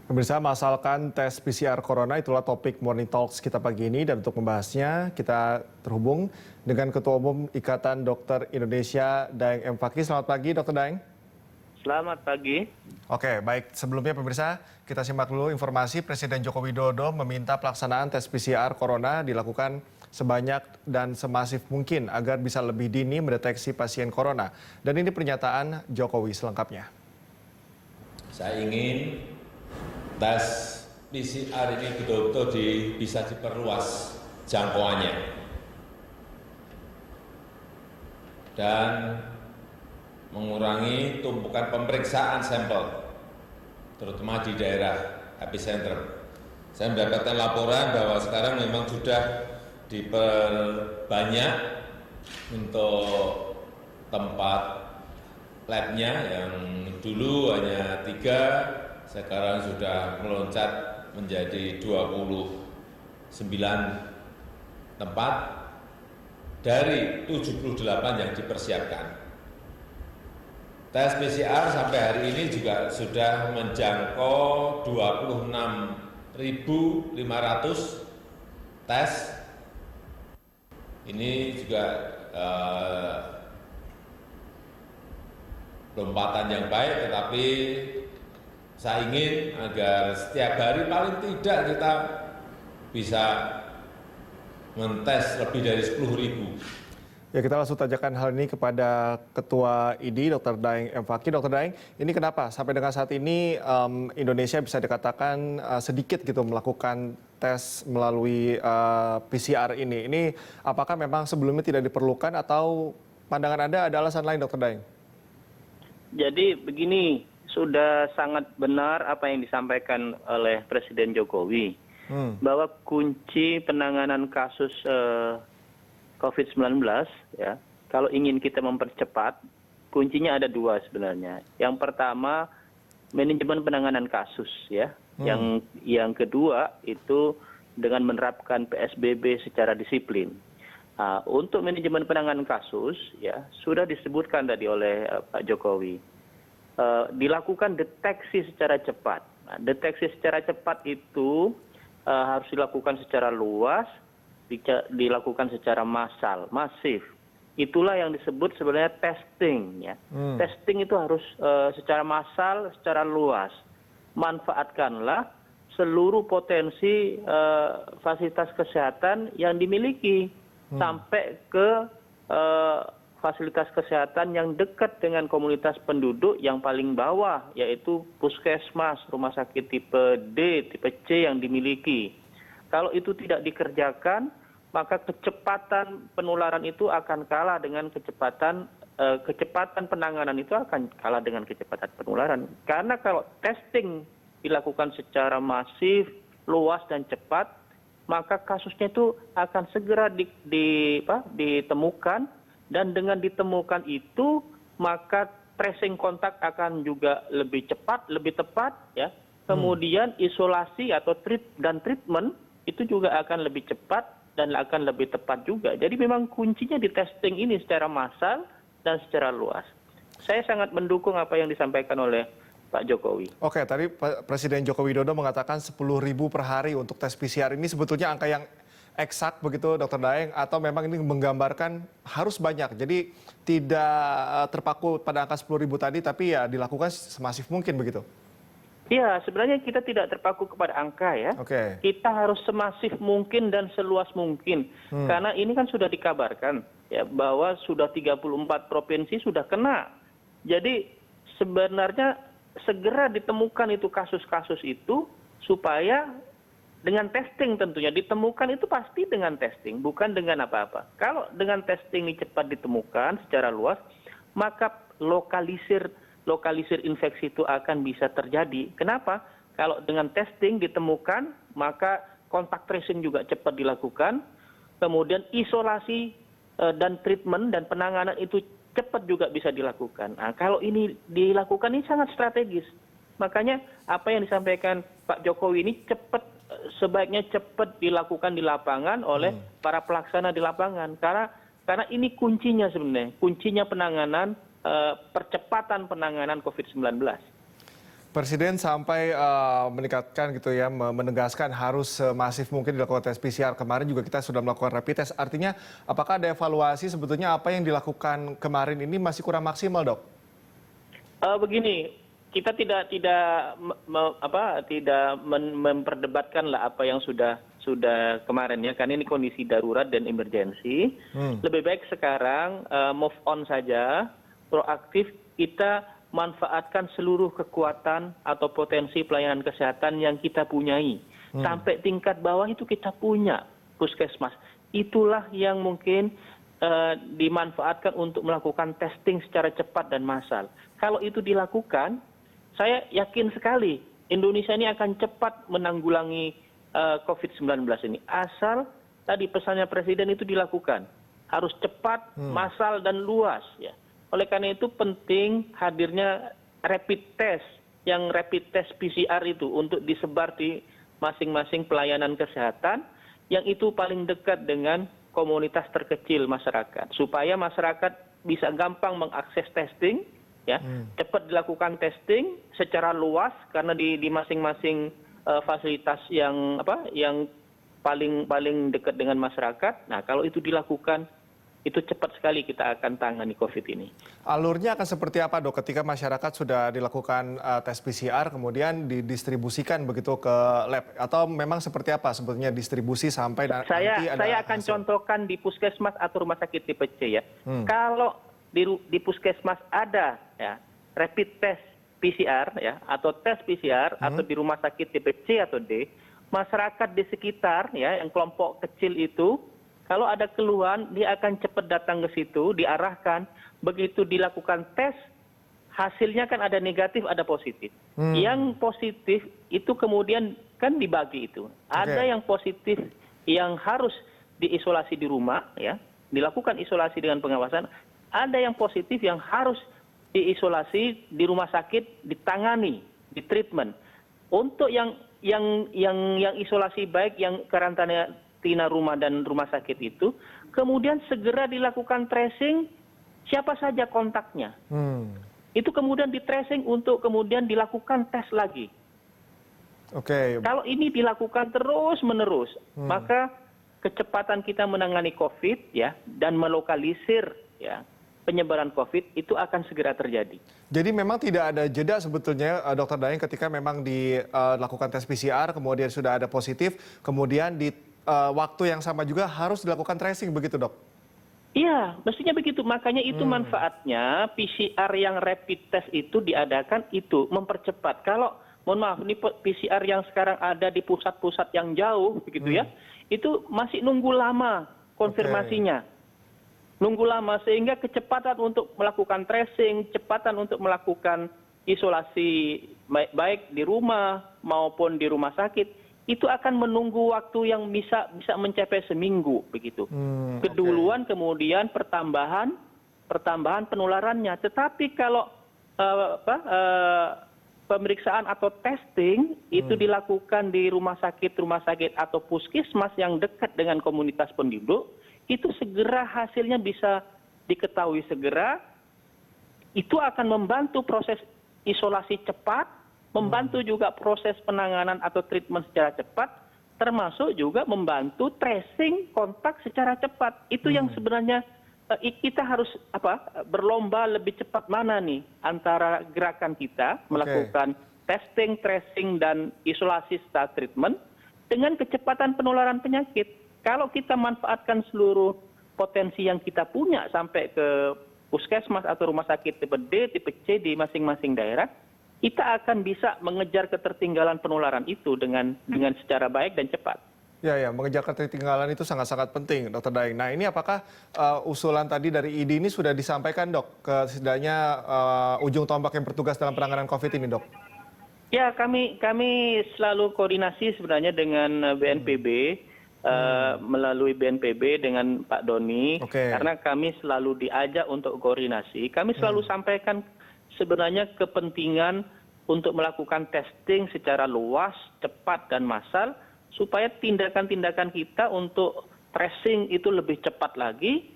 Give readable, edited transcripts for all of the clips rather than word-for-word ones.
Pemirsa, masalkan tes PCR Corona itulah topik Morning Talks kita pagi ini, dan untuk membahasnya kita terhubung dengan Ketua Umum Ikatan Dokter Indonesia, Daeng M. Fakih. Selamat pagi, Dr. Daeng. Selamat pagi. Oke, baik. Sebelumnya pemirsa, kita simak dulu informasi Presiden Joko Widodo meminta pelaksanaan tes PCR Corona dilakukan sebanyak dan semasif mungkin agar bisa lebih dini mendeteksi pasien Corona. Dan ini pernyataan Jokowi selengkapnya. Saya ingin tes PCR ini betul-betul bisa diperluas jangkauannya dan mengurangi tumpukan pemeriksaan sampel, terutama di daerah epicenter. Saya mendapatkan laporan bahwa sekarang memang sudah diperbanyak untuk tempat labnya, yang dulu hanya 3, sekarang sudah meloncat menjadi 29 tempat dari 78 yang dipersiapkan. Tes PCR sampai hari ini juga sudah menjangkau 26.500 tes. Ini juga lompatan yang baik, tetapi saya ingin agar setiap hari paling tidak kita bisa mentes lebih dari 10.000. Ya, kita langsung tanyakan hal ini kepada Ketua ID, Dr. Daeng M. Fakih. Dr. Daeng, ini kenapa sampai dengan saat ini Indonesia bisa dikatakan sedikit gitu melakukan tes melalui PCR ini? Ini apakah memang sebelumnya tidak diperlukan atau pandangan Anda ada alasan lain, Dr. Daeng? Jadi begini, sudah sangat benar apa yang disampaikan oleh Presiden Jokowi, bahwa kunci penanganan kasus COVID-19, ya, kalau ingin kita mempercepat, kuncinya ada 2 sebenarnya. Yang pertama, manajemen penanganan kasus, ya. Yang kedua itu dengan menerapkan PSBB secara disiplin. Untuk manajemen penanganan kasus, ya, sudah disebutkan tadi oleh Pak Jokowi, dilakukan deteksi secara cepat. Deteksi secara cepat itu harus dilakukan secara luas, dilakukan secara massal, masif. Itulah yang disebut sebenarnya testing, ya. Testing itu harus secara massal, secara luas. Manfaatkanlah seluruh potensi fasilitas kesehatan yang dimiliki sampai ke fasilitas kesehatan yang dekat dengan komunitas penduduk yang paling bawah, yaitu puskesmas, rumah sakit tipe D, tipe C yang dimiliki. Kalau itu tidak dikerjakan, maka kecepatan penularan itu akan kalah dengan kecepatan penanganan itu akan kalah dengan kecepatan penularan. Karena kalau testing dilakukan secara masif, luas dan cepat, maka kasusnya itu akan segera ditemukan, dan dengan ditemukan itu maka tracing kontak akan juga lebih cepat, lebih tepat, ya. Kemudian isolasi atau treatment itu juga akan lebih cepat dan akan lebih tepat juga. Jadi memang kuncinya di testing ini secara massal dan secara luas. Saya sangat mendukung apa yang disampaikan oleh Pak Jokowi. Oke, tadi Presiden Joko Widodo mengatakan 10.000 per hari untuk tes PCR. Ini sebetulnya angka yang eksak begitu, Dr. Daeng, atau memang ini menggambarkan harus banyak? Jadi tidak terpaku pada angka 10.000 tadi, tapi ya dilakukan semasif mungkin begitu? Ya, sebenarnya kita tidak terpaku kepada angka, ya. Kita harus semasif mungkin dan seluas mungkin. Karena ini kan sudah dikabarkan, ya, bahwa sudah 34 provinsi sudah kena. Jadi sebenarnya segera ditemukan itu kasus-kasus itu, supaya dengan testing tentunya. Ditemukan itu pasti dengan testing, bukan dengan apa-apa. Kalau dengan testing ini cepat ditemukan secara luas, maka lokalisir infeksi itu akan bisa terjadi. Kenapa? Kalau dengan testing ditemukan, maka kontak tracing juga cepat dilakukan, kemudian isolasi dan treatment dan penanganan itu cepat juga bisa dilakukan. Nah, kalau ini dilakukan ini sangat strategis. Makanya apa yang disampaikan Pak Jokowi ini sebaiknya cepat dilakukan di lapangan oleh para pelaksana di lapangan. Karena ini kuncinya sebenarnya, kuncinya penanganan, percepatan penanganan COVID-19. Presiden sampai meningkatkan gitu ya, menegaskan harus semasif mungkin dilakukan tes PCR. Kemarin juga kita sudah melakukan rapid test. Artinya apakah ada evaluasi sebetulnya apa yang dilakukan kemarin ini masih kurang maksimal, Dok? Begini, kita tidak memperdebatkan lah apa yang sudah kemarin ya, karena ini kondisi darurat dan emergensi. Lebih baik sekarang move on saja, proaktif kita manfaatkan seluruh kekuatan atau potensi pelayanan kesehatan yang kita punyai. Sampai tingkat bawah itu kita punya puskesmas. Itulah yang mungkin dimanfaatkan untuk melakukan testing secara cepat dan massal. Kalau itu dilakukan, saya yakin sekali Indonesia ini akan cepat menanggulangi COVID-19 ini. Asal tadi pesannya Presiden itu dilakukan. Harus cepat, massal, dan luas. Ya. Oleh karena itu penting hadirnya rapid test, yang rapid test PCR itu untuk disebar di masing-masing pelayanan kesehatan, yang itu paling dekat dengan komunitas terkecil masyarakat. Supaya masyarakat bisa gampang mengakses testing, ya, cepat dilakukan testing secara luas, karena di masing-masing fasilitas yang paling dekat dengan masyarakat. Nah, kalau itu dilakukan, itu cepat sekali kita akan tangani COVID ini. Alurnya akan seperti apa, Dok, ketika masyarakat sudah dilakukan tes PCR kemudian didistribusikan begitu ke lab, atau memang seperti apa sebetulnya distribusi sampai nanti ada saya akan contohkan di puskesmas atau rumah sakit tipe C ya. Kalau di puskesmas ada ya rapid test PCR ya, atau tes PCR, atau di rumah sakit tipe C atau D, masyarakat di sekitar ya yang kelompok kecil itu, kalau ada keluhan, dia akan cepat datang ke situ, diarahkan. Begitu dilakukan tes, hasilnya kan ada negatif, ada positif. Yang positif itu kemudian kan dibagi itu. Ada yang positif yang harus diisolasi di rumah, ya, dilakukan isolasi dengan pengawasan. Ada yang positif yang harus diisolasi di rumah sakit, ditangani, ditreatment. Untuk yang isolasi baik, yang karantina rumah dan rumah sakit itu, kemudian segera dilakukan tracing siapa saja kontaknya. Itu kemudian di-tracing untuk kemudian dilakukan tes lagi. Kalau ini dilakukan terus-menerus, maka kecepatan kita menangani COVID ya dan melokalisir ya penyebaran COVID itu akan segera terjadi. Jadi memang tidak ada jeda sebetulnya, Dr. Daeng, ketika memang dilakukan tes PCR, kemudian sudah ada positif, kemudian di waktu yang sama juga harus dilakukan tracing, begitu, Dok? Iya, mestinya begitu. Makanya itu manfaatnya PCR yang rapid test itu diadakan, itu mempercepat. Kalau, mohon maaf, ini PCR yang sekarang ada di pusat-pusat yang jauh, begitu ya, itu masih nunggu lama konfirmasinya. Nunggu lama, sehingga kecepatan untuk melakukan tracing, kecepatan untuk melakukan isolasi baik di rumah maupun di rumah sakit, itu akan menunggu waktu yang bisa mencapai seminggu, begitu. Keduluan kemudian pertambahan penularannya. Tetapi kalau pemeriksaan atau testing itu dilakukan di rumah sakit atau puskesmas yang dekat dengan komunitas penduduk, itu segera hasilnya bisa diketahui segera. Itu akan membantu proses isolasi cepat, membantu juga proses penanganan atau treatment secara cepat, termasuk juga membantu tracing kontak secara cepat. Itu yang sebenarnya kita harus berlomba lebih cepat mana nih antara gerakan kita melakukan testing, tracing, dan isolasi setelah treatment dengan kecepatan penularan penyakit. Kalau kita manfaatkan seluruh potensi yang kita punya sampai ke puskesmas atau rumah sakit tipe D, tipe C di masing-masing daerah, kita akan bisa mengejar ketertinggalan penularan itu dengan secara baik dan cepat. Ya, mengejar ketertinggalan itu sangat-sangat penting, Dr. Daeng. Nah, ini apakah usulan tadi dari IDI ini sudah disampaikan, Dok, ke setidaknya ujung tombak yang bertugas dalam penanganan COVID ini, Dok? Ya, kami selalu koordinasi sebenarnya dengan BNPB, melalui BNPB dengan Pak Doni, karena kami selalu diajak untuk koordinasi. Kami selalu sampaikan sebenarnya kepentingan untuk melakukan testing secara luas, cepat, dan massal, supaya tindakan-tindakan kita untuk tracing itu lebih cepat lagi,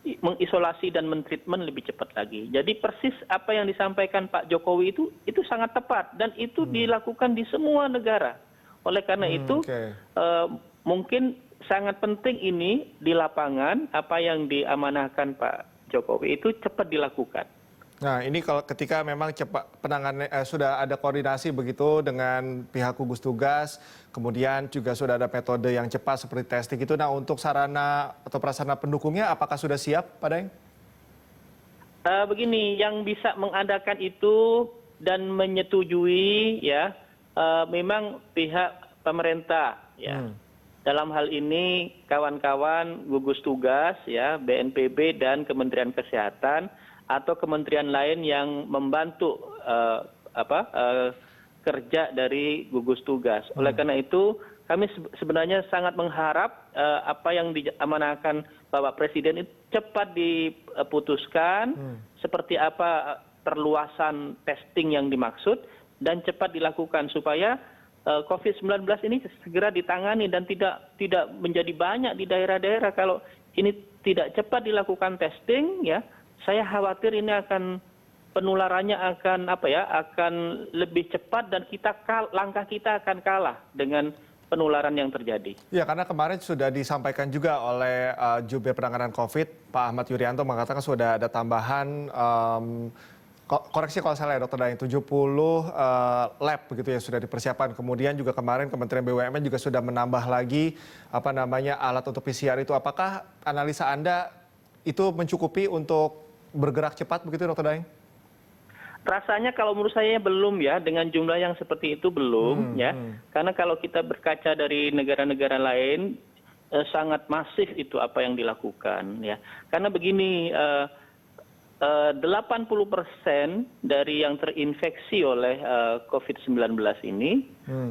mengisolasi dan mentreatment lebih cepat lagi. Jadi persis apa yang disampaikan Pak Jokowi itu sangat tepat dan itu dilakukan di semua negara. Oleh karena itu mungkin sangat penting ini di lapangan apa yang diamanahkan Pak Jokowi itu cepat dilakukan. Nah, ini kalau ketika memang cepat penanganan sudah ada koordinasi begitu dengan pihak gugus tugas, kemudian juga sudah ada metode yang cepat seperti testing itu. Nah, untuk sarana atau prasarana pendukungnya apakah sudah siap, Pak Daeng? Begini, yang bisa mengadakan itu dan menyetujui ya memang pihak pemerintah ya. Dalam hal ini kawan-kawan gugus tugas ya, BNPB dan Kementerian Kesehatan atau kementerian lain yang membantu kerja dari gugus tugas. Oleh karena itu, kami sebenarnya sangat mengharap apa yang diamanahkan Bapak Presiden itu cepat diputuskan, seperti apa perluasan testing yang dimaksud, dan cepat dilakukan supaya COVID-19 ini segera ditangani dan tidak menjadi banyak di daerah-daerah. Kalau ini tidak cepat dilakukan testing, ya, saya khawatir ini akan penularannya akan lebih cepat dan langkah kita akan kalah dengan penularan yang terjadi. Ya, karena kemarin sudah disampaikan juga oleh Jubir Penanganan COVID, Pak Ahmad Yuryanto mengatakan sudah ada tambahan koreksi kalau salah ya Dr. Daeng, 70 lab begitu yang sudah dipersiapkan. Kemudian juga kemarin Kementerian BUMN juga sudah menambah lagi alat untuk PCR itu. Apakah analisa Anda itu mencukupi untuk bergerak cepat begitu Dr. Daeng? Rasanya kalau menurut saya belum ya, dengan jumlah yang seperti itu belum ya. Karena kalau kita berkaca dari negara-negara lain sangat masif itu apa yang dilakukan ya. Karena begini 80% dari yang terinfeksi oleh COVID-19 ini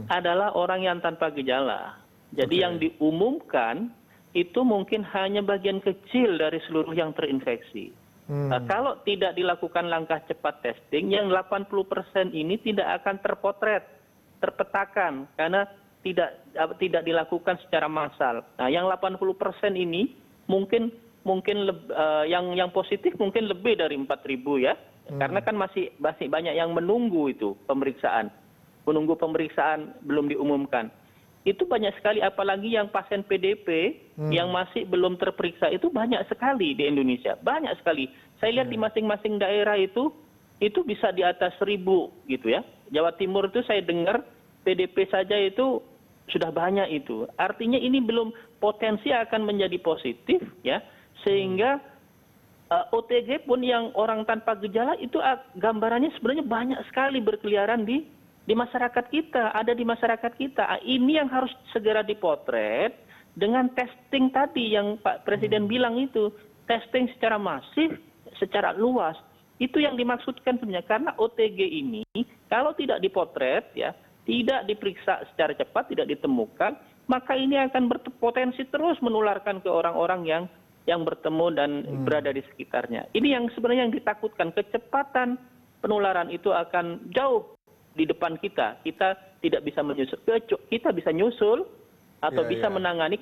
adalah orang yang tanpa gejala. Jadi yang diumumkan itu mungkin hanya bagian kecil dari seluruh yang terinfeksi. Kalau tidak dilakukan langkah cepat testing, yang 80% ini tidak akan terpetakan karena tidak dilakukan secara massal. Nah, yang 80% ini mungkin yang positif mungkin lebih dari 4.000 ya, karena kan masih banyak yang menunggu itu pemeriksaan belum diumumkan. Itu banyak sekali, apalagi yang pasien PDP yang masih belum terperiksa itu banyak sekali di Indonesia, banyak sekali. Saya lihat di masing-masing daerah itu bisa di atas 1.000 gitu ya. Jawa Timur itu saya dengar PDP saja itu sudah banyak itu. Artinya ini belum potensi akan menjadi positif ya, sehingga OTG pun yang orang tanpa gejala itu gambarannya sebenarnya banyak sekali berkeliaran di masyarakat kita, ada di masyarakat kita. Ini yang harus segera dipotret dengan testing tadi yang Pak Presiden bilang itu. Testing secara masif, secara luas. Itu yang dimaksudkan sebenarnya. Karena OTG ini kalau tidak dipotret, ya, tidak diperiksa secara cepat, tidak ditemukan, maka ini akan berpotensi terus menularkan ke orang-orang yang bertemu dan berada di sekitarnya. Ini yang sebenarnya yang ditakutkan. Kecepatan penularan itu akan jauh di depan kita tidak bisa menyusul. Kita bisa nyusul atau bisa menangani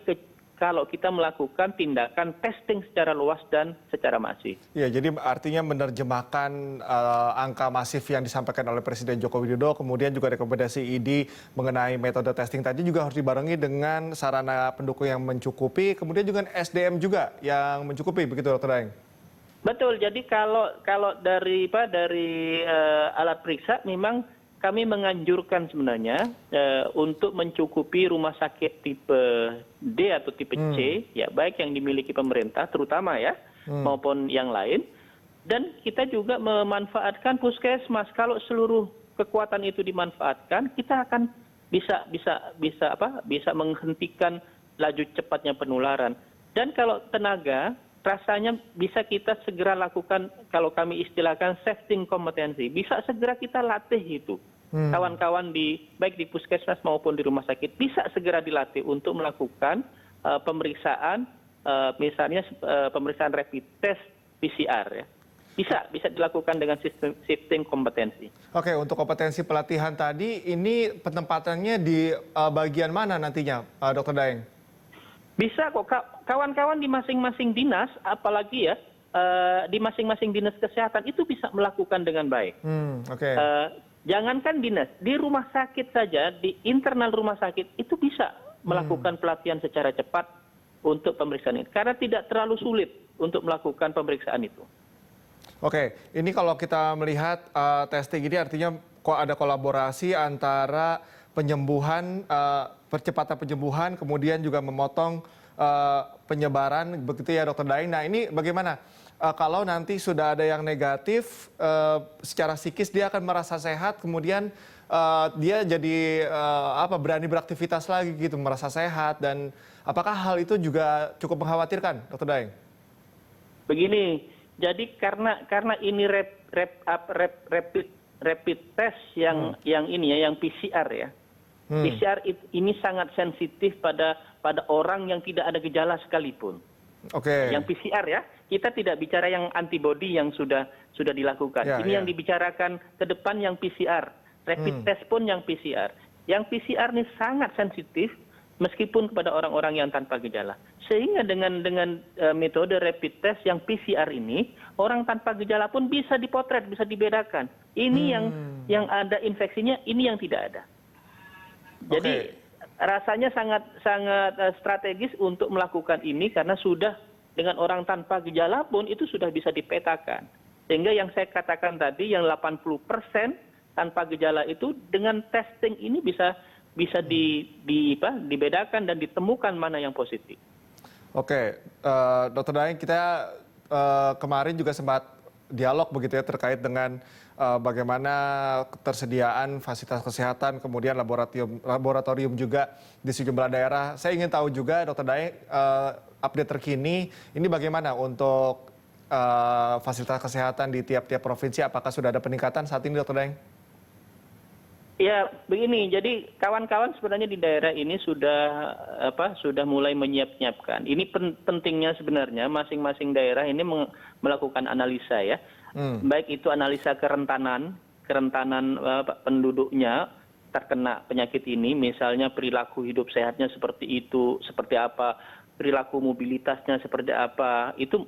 kalau kita melakukan tindakan testing secara luas dan secara masif. Ya, jadi artinya menerjemahkan angka masif yang disampaikan oleh Presiden Joko Widodo, kemudian juga rekomendasi ID mengenai metode testing tadi juga harus dibarengi dengan sarana pendukung yang mencukupi, kemudian juga SDM juga yang mencukupi, begitu Dr. Daeng? Betul. Jadi kalau dari alat periksa memang kami menganjurkan sebenarnya untuk mencukupi rumah sakit tipe D atau tipe C, ya, baik yang dimiliki pemerintah terutama ya, maupun yang lain. Dan kita juga memanfaatkan puskesmas. Kalau seluruh kekuatan itu dimanfaatkan, kita akan bisa menghentikan laju cepatnya penularan. Dan kalau tenaga, rasanya bisa kita segera lakukan, kalau kami istilahkan shifting kompetensi, bisa segera kita latih itu. Kawan-kawan baik di puskesmas maupun di rumah sakit bisa segera dilatih untuk melakukan pemeriksaan, misalnya pemeriksaan rapid test PCR ya. Bisa dilakukan dengan sistem kompetensi. Oke, untuk kompetensi pelatihan tadi, ini penempatannya di bagian mana nantinya, Dr. Daeng? Bisa kok, kawan-kawan di masing-masing dinas, apalagi ya, di masing-masing dinas kesehatan itu bisa melakukan dengan baik. Oke. Jangankan dinas, di rumah sakit saja, di internal rumah sakit itu bisa melakukan pelatihan secara cepat untuk pemeriksaan ini. Karena tidak terlalu sulit untuk melakukan pemeriksaan itu. Oke, ini kalau kita melihat testing ini artinya kok ada kolaborasi antara penyembuhan, percepatan penyembuhan, kemudian juga memotong penyebaran, begitu ya Dokter Daeng. Nah ini bagaimana? Kalau nanti sudah ada yang negatif, secara psikis dia akan merasa sehat, kemudian dia jadi berani beraktivitas lagi gitu, merasa sehat, dan apakah hal itu juga cukup mengkhawatirkan, Dokter Daeng? Begini, jadi karena ini rapid test yang ini ya, yang PCR ya. PCR ini sangat sensitif pada orang yang tidak ada gejala sekalipun. Oke. Yang PCR ya, kita tidak bicara yang antibody yang sudah dilakukan. Ini yang dibicarakan ke depan yang PCR. Rapid test pun yang PCR. Yang PCR ini sangat sensitif meskipun kepada orang-orang yang tanpa gejala. Sehingga dengan metode rapid test yang PCR ini, orang tanpa gejala pun bisa dipotret, bisa dibedakan. Ini yang ada infeksinya, ini yang tidak ada. Jadi rasanya sangat strategis untuk melakukan ini karena sudah dengan orang tanpa gejala pun itu sudah bisa dipetakan. Sehingga yang saya katakan tadi yang 80% tanpa gejala itu dengan testing ini bisa dibedakan dan ditemukan mana yang positif. Oke, Dokter Daeng, kita kemarin juga sempat dialog begitu ya terkait dengan bagaimana ketersediaan fasilitas kesehatan, kemudian laboratorium juga di sejumlah daerah. Saya ingin tahu juga, Dokter Daeng, update terkini ini bagaimana untuk fasilitas kesehatan di tiap-tiap provinsi? Apakah sudah ada peningkatan saat ini, Dokter Daeng? Ya, begini. Jadi kawan-kawan sebenarnya di daerah ini sudah mulai menyiapkan. Ini pentingnya sebenarnya masing-masing daerah ini melakukan analisa ya. Baik itu analisa kerentanan penduduknya terkena penyakit ini, misalnya perilaku hidup sehatnya seperti itu, seperti apa, perilaku mobilitasnya seperti apa, itu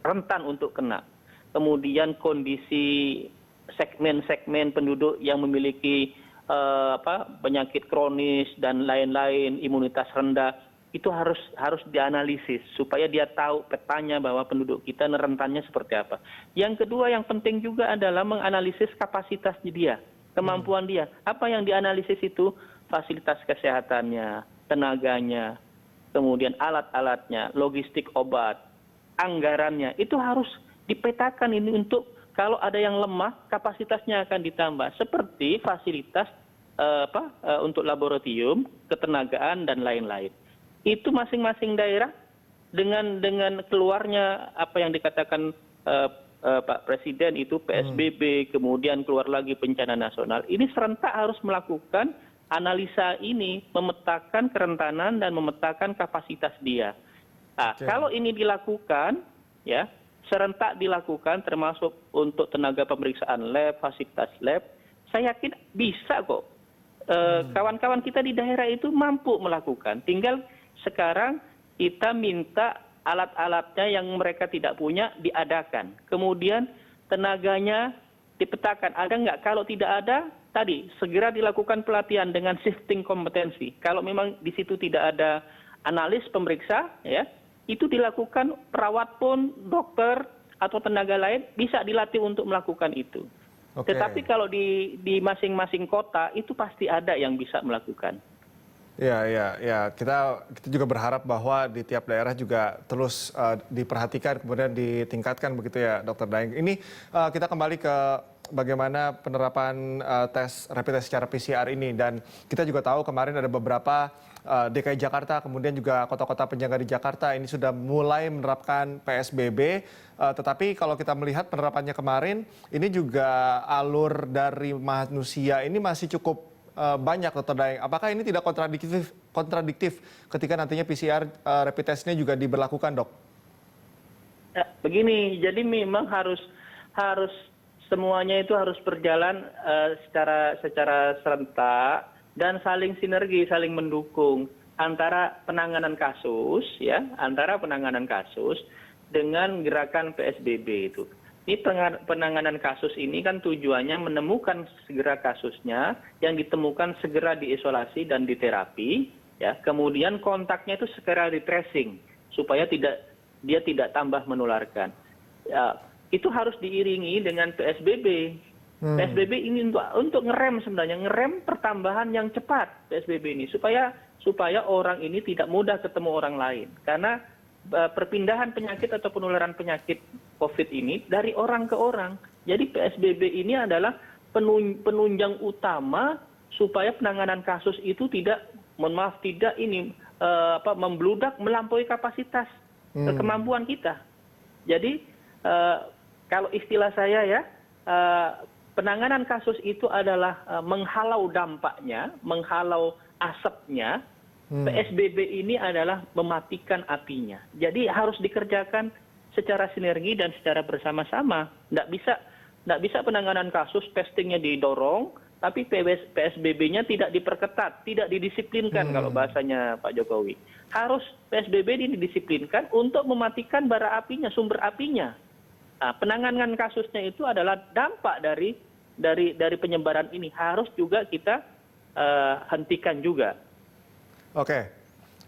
rentan untuk kena. Kemudian kondisi segmen-segmen penduduk yang memiliki penyakit kronis dan lain-lain, imunitas rendah, itu harus dianalisis supaya dia tahu petanya bahwa penduduk kita rentannya seperti apa. Yang kedua yang penting juga adalah menganalisis kapasitas dia, kemampuan dia. Apa yang dianalisis itu? Fasilitas kesehatannya, tenaganya, kemudian alat-alatnya, logistik obat, anggarannya. Itu harus dipetakan ini untuk kalau ada yang lemah, kapasitasnya akan ditambah. Seperti fasilitas untuk laboratorium, ketenagaan, dan lain-lain. Itu masing-masing daerah dengan keluarnya apa yang dikatakan Pak Presiden itu PSBB, kemudian keluar lagi bencana nasional. Ini serentak harus melakukan analisa ini, memetakan kerentanan dan memetakan kapasitas dia. Nah, kalau ini dilakukan, ya, serentak dilakukan termasuk untuk tenaga pemeriksaan lab, fasilitas lab, saya yakin bisa kok. Kawan-kawan kita di daerah itu mampu melakukan. Tinggal sekarang kita minta alat-alatnya yang mereka tidak punya diadakan. Kemudian tenaganya dipetakan. Ada nggak? Kalau tidak ada, tadi segera dilakukan pelatihan dengan shifting kompetensi. Kalau memang di situ tidak ada analis pemeriksa, ya, itu dilakukan perawat pun, dokter atau tenaga lain bisa dilatih untuk melakukan itu. Tetapi kalau di masing-masing kota itu pasti ada yang bisa melakukan. Ya. Kita juga berharap bahwa di tiap daerah juga terus diperhatikan kemudian ditingkatkan begitu ya, Dokter Daeng. Ini kita kembali ke bagaimana penerapan rapid test secara PCR ini, dan kita juga tahu kemarin ada beberapa DKI Jakarta, kemudian juga kota-kota penyangga di Jakarta ini sudah mulai menerapkan PSBB, tetapi kalau kita melihat penerapannya kemarin, ini juga alur dari manusia ini masih cukup banyak, Dokter Daeng. Apakah ini tidak kontradiktif ketika nantinya PCR rapid test ini juga diberlakukan, Dok? Begini, jadi memang harus semuanya itu harus berjalan secara serentak dan saling sinergi, saling mendukung. antara penanganan kasus dengan gerakan PSBB itu. Ini penanganan kasus ini kan tujuannya menemukan segera kasusnya, yang ditemukan segera diisolasi dan diterapi, ya. Kemudian kontaknya itu segera di tracing supaya dia tidak tambah menularkan. Ya, itu harus diiringi dengan PSBB. PSBB ini untuk ngerem sebenarnya, ngerem pertambahan yang cepat PSBB ini supaya orang ini tidak mudah ketemu orang lain. Karena perpindahan penyakit atau penularan penyakit COVID ini dari orang ke orang. Jadi PSBB ini adalah penunjang utama supaya penanganan kasus itu tidak membludak melampaui kapasitas kemampuan kita. Jadi kalau istilah saya ya, penanganan kasus itu adalah menghalau dampaknya, menghalau asapnya. PSBB ini adalah mematikan apinya. Jadi harus dikerjakan secara sinergi dan secara bersama-sama. Nggak bisa penanganan kasus testingnya didorong, tapi PSBB-nya tidak diperketat, tidak didisiplinkan kalau bahasanya Pak Jokowi. Harus PSBB ini didisiplinkan untuk mematikan bara apinya, sumber apinya. Nah, penanganan kasusnya itu adalah dampak dari penyebaran ini. Harus juga kita hentikan juga. Oke,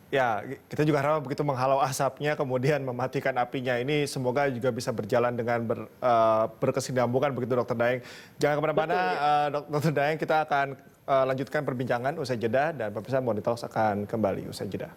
ya kita juga harap begitu menghalau asapnya kemudian mematikan apinya ini semoga juga bisa berjalan dengan berkesinambungan begitu Dr. Daeng. Jangan kemana-mana Dr. Daeng, kita akan lanjutkan perbincangan usai jeda dan pemirsa Morning Talks akan kembali usai jeda.